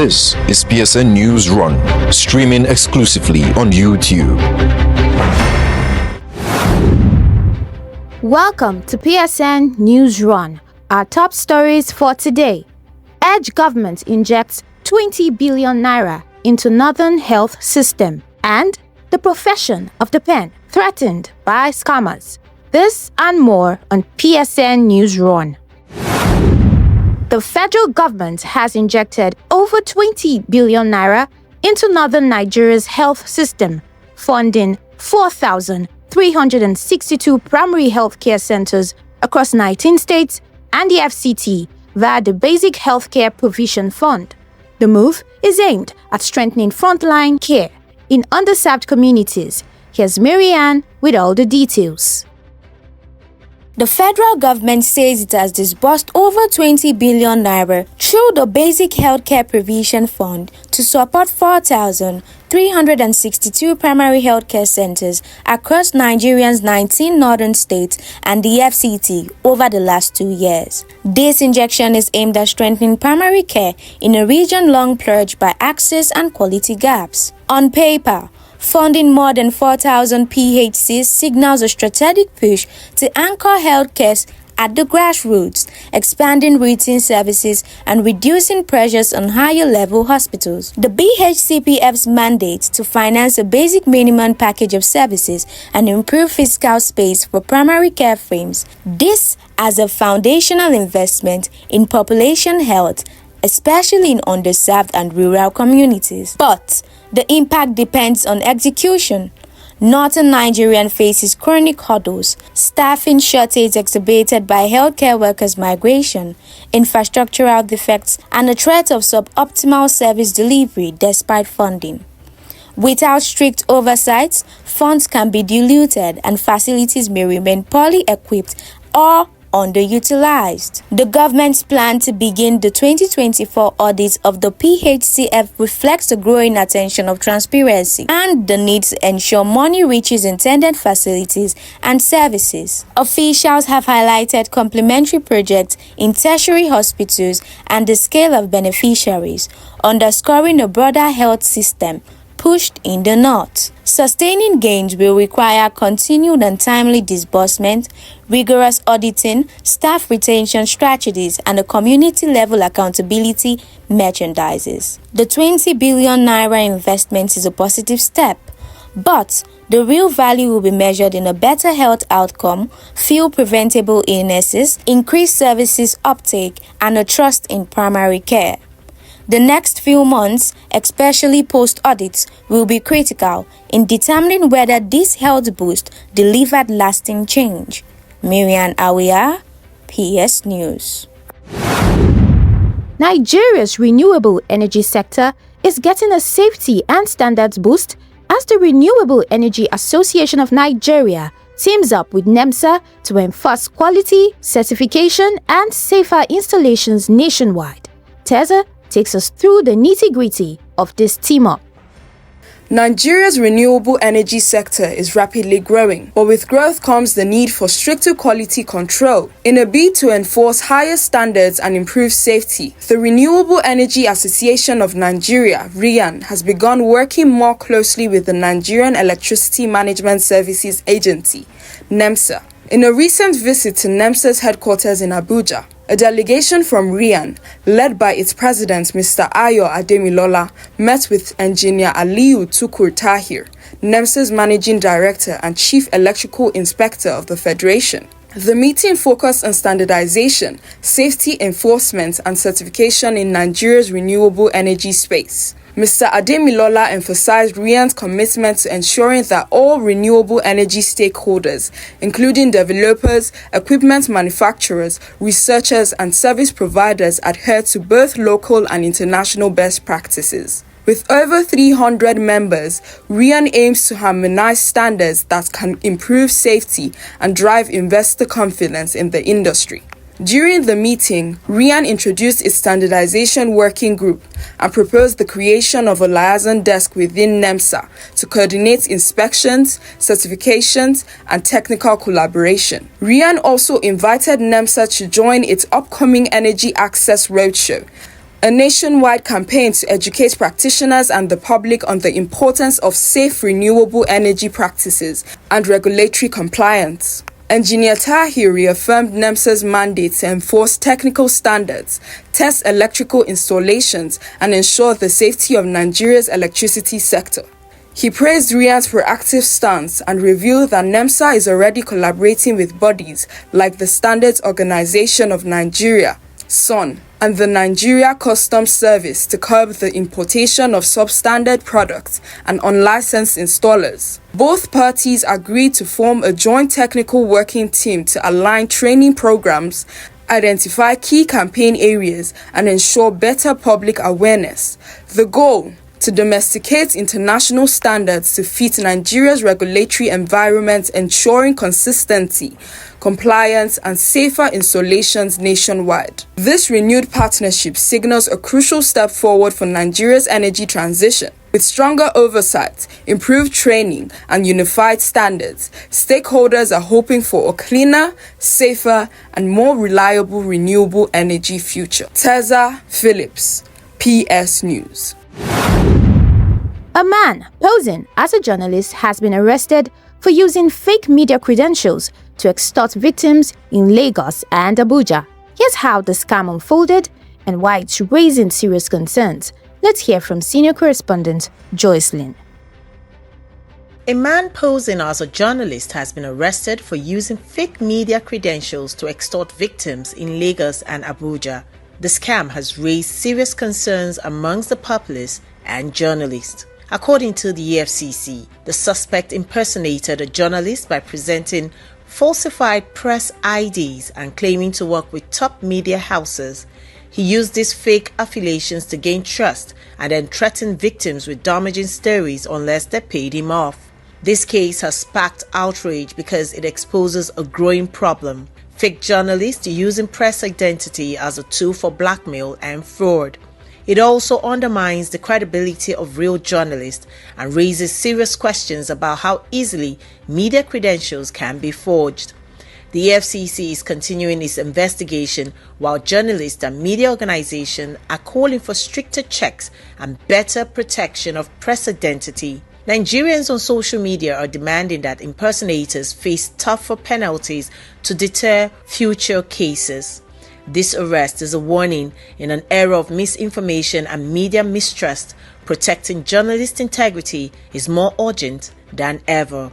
This is PSN NewsRun, streaming exclusively on YouTube. Welcome to PSN NewsRun. Our top stories for today. Edge government injects 20 billion naira into Northern Health System, and the profession of the pen threatened by scammers. This and more on PSN NewsRun. The federal government has injected over 20 billion naira into Northern Nigeria's health system, funding 4,362 primary health care centers across 19 states and the FCT via the Basic Healthcare Provision Fund. The move is aimed at strengthening frontline care in underserved communities. Here's Marianne with all the details. The federal government says it has disbursed over 20 billion naira through the Basic Healthcare Provision Fund to support 4,362 primary healthcare centers across Nigeria's 19 northern states and the FCT over the last 2 years. This injection is aimed at strengthening primary care in a region long plagued by access and quality gaps. On paper, funding more than 4,000 PHCs signals a strategic push to anchor healthcare at the grassroots, expanding routine services and reducing pressures on higher-level hospitals. The BHCPF's mandate to finance a basic minimum package of services and improve fiscal space for primary care frames this as a foundational investment in population health, especially in underserved and rural communities. But the impact depends on execution. Northern Nigeria faces chronic hurdles, staffing shortage exacerbated by healthcare workers' migration, infrastructural defects, and a threat of suboptimal service delivery despite funding. Without strict oversight, funds can be diluted and facilities may remain poorly equipped or underutilized. The government's plan to begin the 2024 audit of the PHCF reflects the growing attention of transparency and the need to ensure money reaches intended facilities and services. Officials have highlighted complementary projects in tertiary hospitals and the scale of beneficiaries, underscoring a broader health system pushed in the north. Sustaining gains will require continued and timely disbursement, rigorous auditing, staff retention strategies, and a community-level accountability merchandises. The 20 billion naira investment is a positive step, but the real value will be measured in a better health outcome, few preventable illnesses, increased services uptake, and a trust in primary care. The next few months, especially post-audits, will be critical in determining whether this health boost delivered lasting change. Marianne Awia, PS News. Nigeria's renewable energy sector is getting a safety and standards boost as the Renewable Energy Association of Nigeria teams up with NEMSA to enforce quality, certification, and safer installations nationwide. Teza takes us through the nitty-gritty of this team-up. Nigeria's renewable energy sector is rapidly growing, but with growth comes the need for stricter quality control. In a bid to enforce higher standards and improve safety, the Renewable Energy Association of Nigeria, REAN, has begun working more closely with the Nigerian Electricity Management Services Agency, NEMSA. In a recent visit to NEMSA's headquarters in Abuja, a delegation from REAN, led by its president, Mr. Ayo Ademilola, met with Engineer Aliyu Tukur Tahir, NEMSA's managing director and chief electrical inspector of the Federation. The meeting focused on standardization, safety enforcement, and certification in Nigeria's renewable energy space. Mr. Ademilola emphasized REAN's commitment to ensuring that all renewable energy stakeholders, including developers, equipment manufacturers, researchers, and service providers, adhere to both local and international best practices. With over 300 members, REAN aims to harmonize standards that can improve safety and drive investor confidence in the industry. During the meeting, REAN introduced its standardization working group and proposed the creation of a liaison desk within NEMSA to coordinate inspections, certifications, and technical collaboration. REAN also invited NEMSA to join its upcoming Energy Access Roadshow, a nationwide campaign to educate practitioners and the public on the importance of safe renewable energy practices and regulatory compliance. Engineer Tahir reaffirmed NEMSA's mandate to enforce technical standards, test electrical installations, and ensure the safety of Nigeria's electricity sector. He praised RIAN's proactive stance and revealed that NEMSA is already collaborating with bodies like the Standards Organization of Nigeria, SON, and the Nigeria Customs Service to curb the importation of substandard products and unlicensed installers. Both parties agreed to form a joint technical working team to align training programs, identify key campaign areas, and ensure better public awareness. The goal: to domesticate international standards to fit Nigeria's regulatory environment, ensuring consistency, compliance, and safer installations nationwide. This renewed partnership signals a crucial step forward for Nigeria's energy transition. With stronger oversight, improved training, and unified standards, stakeholders are hoping for a cleaner, safer, and more reliable renewable energy future. Tessa Phillips, PS News. A man posing as a journalist has been arrested for using fake media credentials to extort victims in Lagos and Abuja. Here's how the scam unfolded and why it's raising serious concerns. Let's hear from senior correspondent Joycelyn. A man posing as a journalist has been arrested for using fake media credentials to extort victims in Lagos and Abuja. The scam has raised serious concerns amongst the populace and journalists. According to the EFCC, the suspect impersonated a journalist by presenting falsified press IDs and claiming to work with top media houses. He used these fake affiliations to gain trust and then threatened victims with damaging stories unless they paid him off. This case has sparked outrage because it exposes a growing problem: fake journalists using press identity as a tool for blackmail and fraud. It also undermines the credibility of real journalists and raises serious questions about how easily media credentials can be forged. The FCC is continuing its investigation while journalists and media organizations are calling for stricter checks and better protection of press identity. Nigerians on social media are demanding that impersonators face tougher penalties to deter future cases. This arrest is a warning in an era of misinformation and media mistrust. Protecting journalist integrity is more urgent than ever.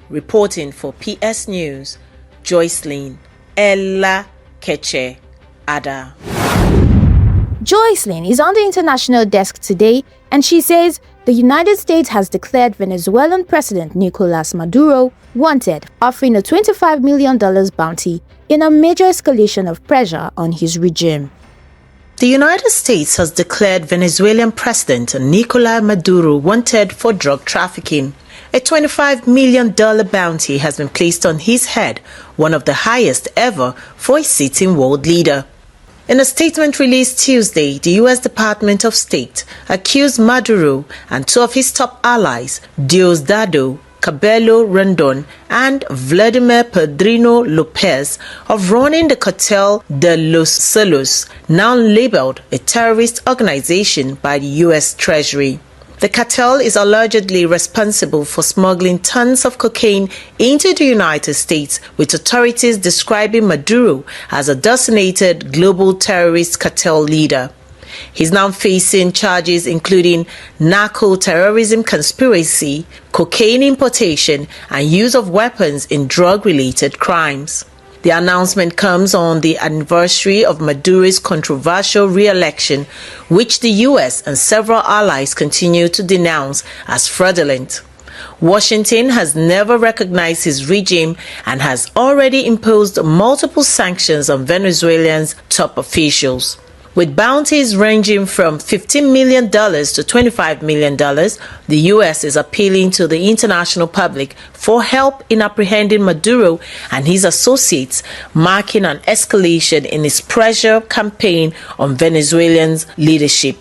Reporting for PS News, Joycelyn Ella Keche Ada. Joycelyn is on the international desk today, and she says the United States has declared Venezuelan President Nicolas Maduro wanted, offering a $25 million bounty in a major escalation of pressure on his regime. The United States has declared Venezuelan President Nicolas Maduro wanted for drug trafficking. A $25 million bounty has been placed on his head, one of the highest ever for a sitting world leader. In a statement released Tuesday, the U.S. Department of State accused Maduro and two of his top allies, Diosdado Cabello Rondon and Vladimir Pedrino Lopez, of running the cartel de los Celos, now labeled a terrorist organization by the U.S. Treasury. The cartel is allegedly responsible for smuggling tons of cocaine into the United States, with authorities describing Maduro as a designated global terrorist cartel leader. He's now facing charges including narco-terrorism conspiracy, cocaine importation, and use of weapons in drug-related crimes. The announcement comes on the anniversary of Maduro's controversial re-election, which the U.S. and several allies continue to denounce as fraudulent. Washington has never recognized his regime and has already imposed multiple sanctions on Venezuelans' top officials. With bounties ranging from $15 million to $25 million, the U.S. is appealing to the international public for help in apprehending Maduro and his associates, marking an escalation in its pressure campaign on Venezuelans' leadership.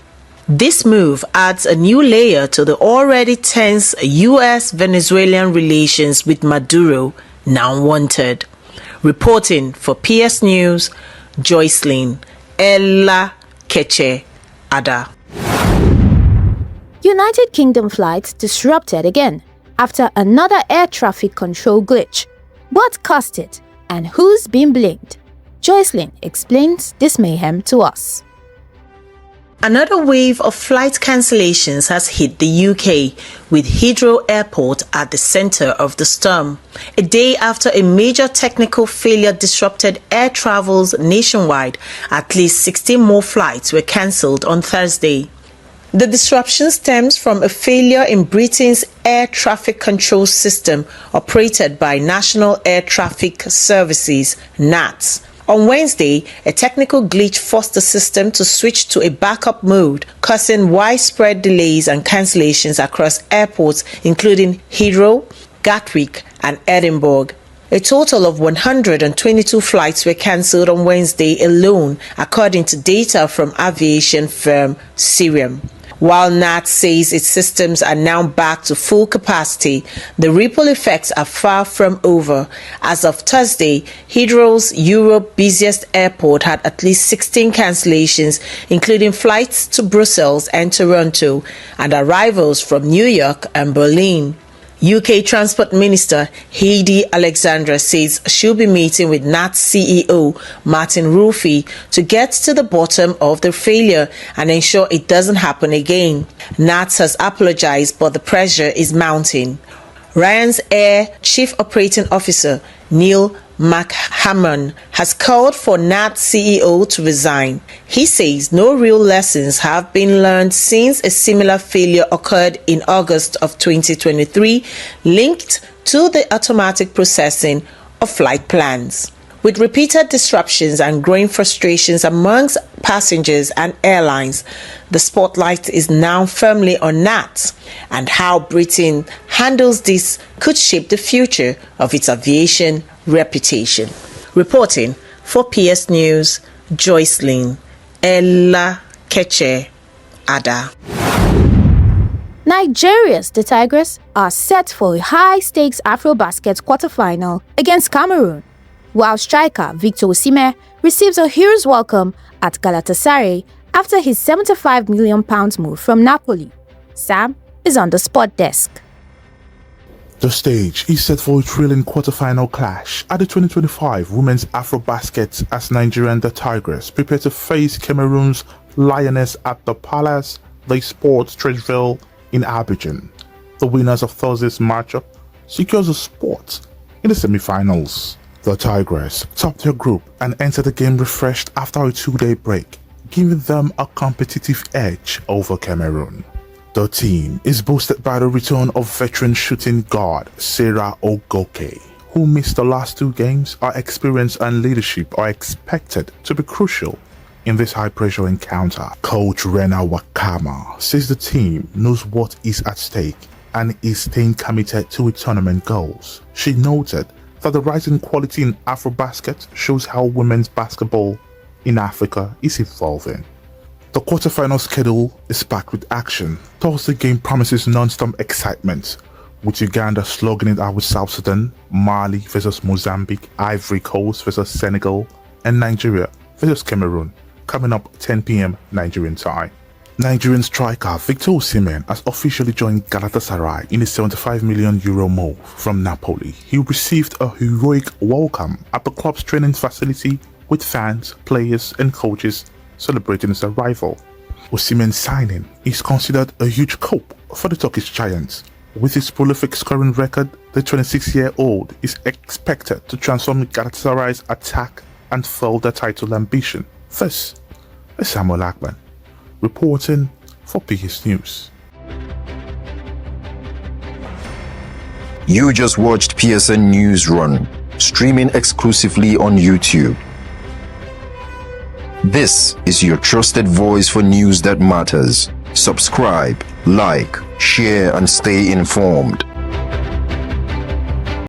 This move adds a new layer to the already tense U.S.-Venezuelan relations, with Maduro now wanted. Reporting for PS News, Joycelyn Ella Keche Ada. United Kingdom flights disrupted again after another air traffic control glitch. What caused it and who's been blamed? Joycelyn explains this mayhem to us. Another wave of flight cancellations has hit the UK, with Heathrow Airport at the center of the storm. A day after a major technical failure disrupted air travels nationwide, at least 16 more flights were cancelled on Thursday. The disruption stems from a failure in Britain's air traffic control system operated by National Air Traffic Services, NATS. On Wednesday, a technical glitch forced the system to switch to a backup mode, causing widespread delays and cancellations across airports including Heathrow, Gatwick and Edinburgh. A total of 122 flights were cancelled on Wednesday alone, according to data from aviation firm Cirium. While NAT says its systems are now back to full capacity, the ripple effects are far from over. As of Thursday, Heathrow's Europe's busiest airport had at least 16 cancellations, including flights to Brussels and Toronto, and arrivals from New York and Berlin. UK Transport Minister Heidi Alexandra says she'll be meeting with NAT's CEO Martin Rulfi to get to the bottom of the failure and ensure it doesn't happen again. NATS has apologized, but the pressure is mounting. Ryan's Air Chief Operating Officer Neil McHammon has called for NAT's CEO to resign. He says no real lessons have been learned since a similar failure occurred in August of 2023, linked to the automatic processing of flight plans. With repeated disruptions and growing frustrations amongst passengers and airlines, the spotlight is now firmly on NAT, and how Britain handles this could shape the future of its aviation reputation. Reporting for PS News, Joycelyn Ella Keche Ada. Nigeria's The Tigers are set for a high-stakes Afrobasket quarterfinal against Cameroon, while striker Victor Osimhen receives a hero's welcome at Galatasaray after his £75 million move from Napoli. Sam is on the sport desk. The stage is set for a thrilling quarter-final clash at the 2025 Women's Afrobasket as Nigerian The Tigers prepare to face Cameroon's Lioness at the Palace des Sports Trècheville in Abidjan. The winners of Thursday's matchup secures a spot in the semi-finals. The Tigers topped their group and entered the game refreshed after a 2-day break, giving them a competitive edge over Cameroon. The team is boosted by the return of veteran shooting guard Sarah Ogoke, who missed the last 2 games. Her experience and leadership are expected to be crucial in this high-pressure encounter. Coach Rena Wakama says the team knows what is at stake and is staying committed to its tournament goals. She noted that the rising quality in Afrobasket shows how women's basketball in Africa is evolving. The quarterfinal schedule is packed with action. Thursday game promises non-stop excitement, with Uganda slugging it out with South Sudan, Mali versus Mozambique, Ivory Coast versus Senegal, and Nigeria versus Cameroon, coming up 10 p.m. Nigerian time. Nigerian striker Victor Osimhen has officially joined Galatasaray in a €75 million move from Napoli. He received a heroic welcome at the club's training facility, with fans, players and coaches celebrating his arrival. Osimhen's signing is considered a huge coup for the Turkish Giants. With his prolific scoring record, the 26-year-old is expected to transform Galatasaray's attack and fuel their title ambition. This is Samuel Akman, reporting for PS News. You just watched PSN NewsRun, streaming exclusively on YouTube. This is your trusted voice for news that matters. Subscribe, like, share, and stay informed.